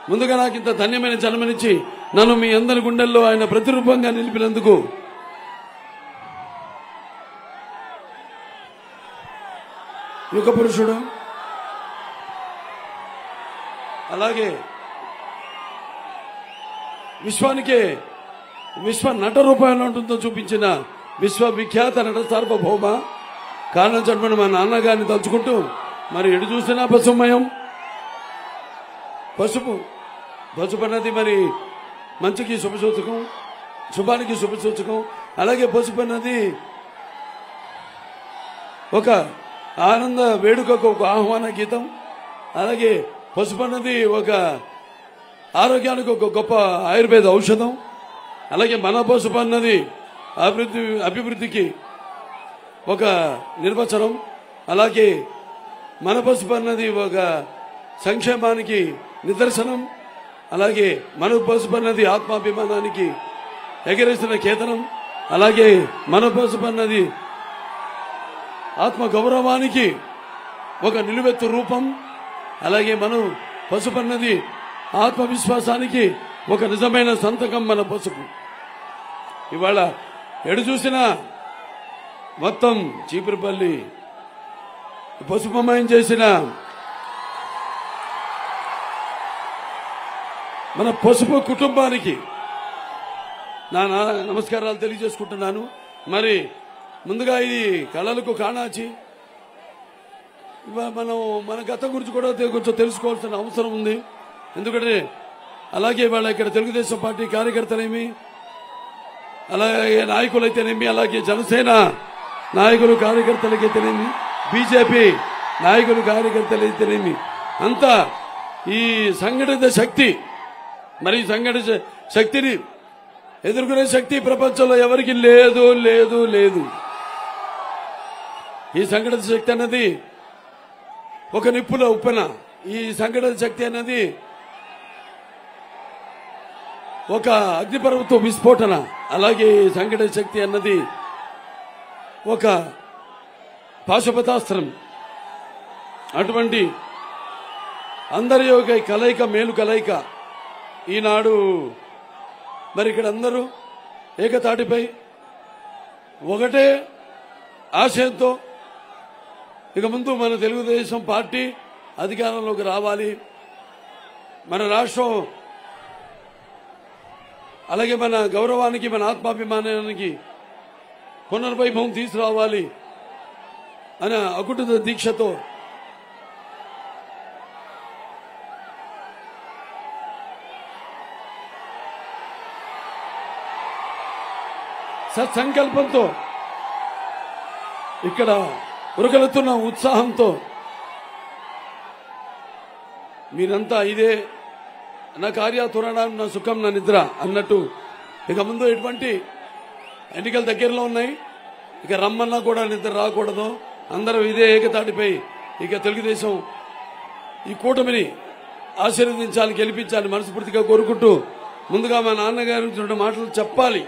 ముందుగా నాకు ఇంత ధన్యమైన జన్మనిచ్చి నన్ను మీ అందరి గుండెల్లో ఆయన ప్రతిరూపంగా నిలిపినందుకు యుగ పురుషుడు, అలాగే విశ్వానికే విశ్వ నట రూపాయలు ఉంటుందో చూపించిన విశ్వవిఖ్యాత నట సార్వభౌమ కారణ జన్మను మా నాన్నగారిని తలుచుకుంటూ మరి ఎటు చూసినా పశుమయం. పసుపు అన్నది మరి మంచికి శుభసూచకం, శుభానికి శుభసూచకం. అలాగే పసుపు అన్నది ఒక ఆనంద వేడుకకు ఒక ఆహ్వాన గీతం. అలాగే పసుపు అన్నది ఒక ఆరోగ్యానికి ఒక గొప్ప ఆయుర్వేద ఔషధం. అలాగే మన పసుపు అన్నది అభివృద్ధికి ఒక నిర్వచనం. అలాగే మన పసుపు అన్నది ఒక సంక్షేమానికి నిదర్శనం. అలాగే మన పసుపు అన్నది ఆత్మాభిమానానికి ఎగరేసిన కేతనం. అలాగే మన పసుపు అన్నది ఆత్మ గౌరవానికి ఒక నిలువెత్తు రూపం. అలాగే మనం పసుపు అన్నది ఆత్మవిశ్వాసానికి ఒక నిజమైన సంతకం మన పసుపు. ఇవాళ ఎడు చూసినా మొత్తం చీపురుపల్లి పసుపుమయం చేసిన మన పసుపు కుటుంబానికి నా నమస్కారాలు తెలియజేసుకుంటున్నాను. మరి ముందుగా ఇది కళలకు కాణాచి. మనం మన గతం గురించి కూడా కొంచెం తెలుసుకోవాల్సిన అవసరం ఉంది. ఎందుకంటే అలాగే వాళ్ళ ఇక్కడ తెలుగుదేశం పార్టీ కార్యకర్తలేమి, అలాగే నాయకులైతేనేమి, అలాగే జనసేన నాయకులు కార్యకర్తలకైతేనేమి, బీజేపీ నాయకులు కార్యకర్తలైతేనేమి అంతా ఈ సంఘటిత శక్తి, మరి సంఘటిత శక్తిని ఎదుర్కొనే శక్తి ప్రపంచంలో ఎవరికి లేదు లేదు లేదు. ఈ సంఘటిత శక్తి అన్నది ఒక నిప్పుల ఉప్పెన. ఈ సంఘటిత శక్తి అన్నది ఒక అగ్నిపర్వత విస్ఫోటన. అలాగే సంఘటిత శక్తి అన్నది ఒక పాశుపతాస్త్రం. అటువంటి అందరి యొక్క కలయిక, మేలు కలయిక. ఈనాడు మరి ఇక్కడ అందరూ ఏకతాటిపై ఒకటే ఆశయంతో ఇక ముందు మన తెలుగుదేశం పార్టీ అధికారంలోకి రావాలి, మన రాష్ట్రం అలాగే మన గౌరవానికి, మన ఆత్మాభిమానానికి పునర్వైభవం తీసుకురావాలి అనే అకుటిత దీక్షతో సత్సంకల్పంతో ఇక్కడ ఉరకలుతున్న ఉత్సాహంతో మీరంతా ఇదే నా కార్యాతురణ, నా సుఖం, నా నిద్ర అన్నట్టు ఇక ముందు ఎటువంటి ఎన్నికలు దగ్గరలో ఉన్నాయి. ఇక రమ్మన్నా కూడా నిద్ర రాకూడదు. అందరూ ఇదే ఏకతాటిపై ఇక తెలుగుదేశం ఈ కూటమిని ఆశీర్వదించాలి, గెలిపించాలి మనస్ఫూర్తిగా కోరుకుంటూ ముందుగా మా నాన్నగారి రెండు మాటలు చెప్పాలి.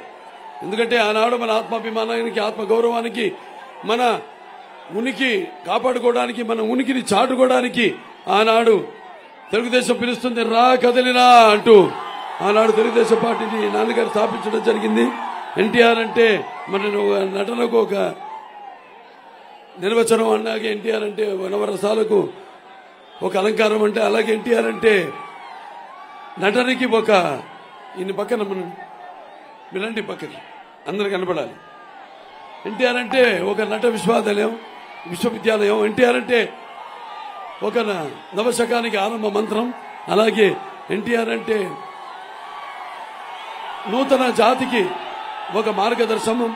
ఎందుకంటే ఆనాడు మన ఆత్మాభిమానానికి, ఆత్మగౌరవానికి, మన ఉనికి కాపాడుకోవడానికి, మన ఉనికిని చాటుకోవడానికి ఆనాడు తెలుగుదేశం పిలుస్తుంది, రా కదలిరా అంటూ ఆనాడు తెలుగుదేశం పార్టీని నాన్నగారు స్థాపించడం జరిగింది. ఎన్టీఆర్ అంటే మన నటనకు ఒక నిర్వచనం. అలాగే ఎన్టీఆర్ అంటే నవరసాలకు ఒక అలంకారం అంటే, అలాగే ఎన్టీఆర్ అంటే నటనకి ఒక ఇన్ని పక్కన మనం ఇలాంటి పక్కకి అందరు కనపడాలి. ఎన్టీఆర్ అంటే ఒక నట విశ్వవిద్యాలయం. ఎన్టీఆర్ అంటే ఒక నవశకానికి ఆరంభ మంత్రం. అలాగే ఎన్టీఆర్ అంటే నూతన జాతికి ఒక మార్గదర్శనం.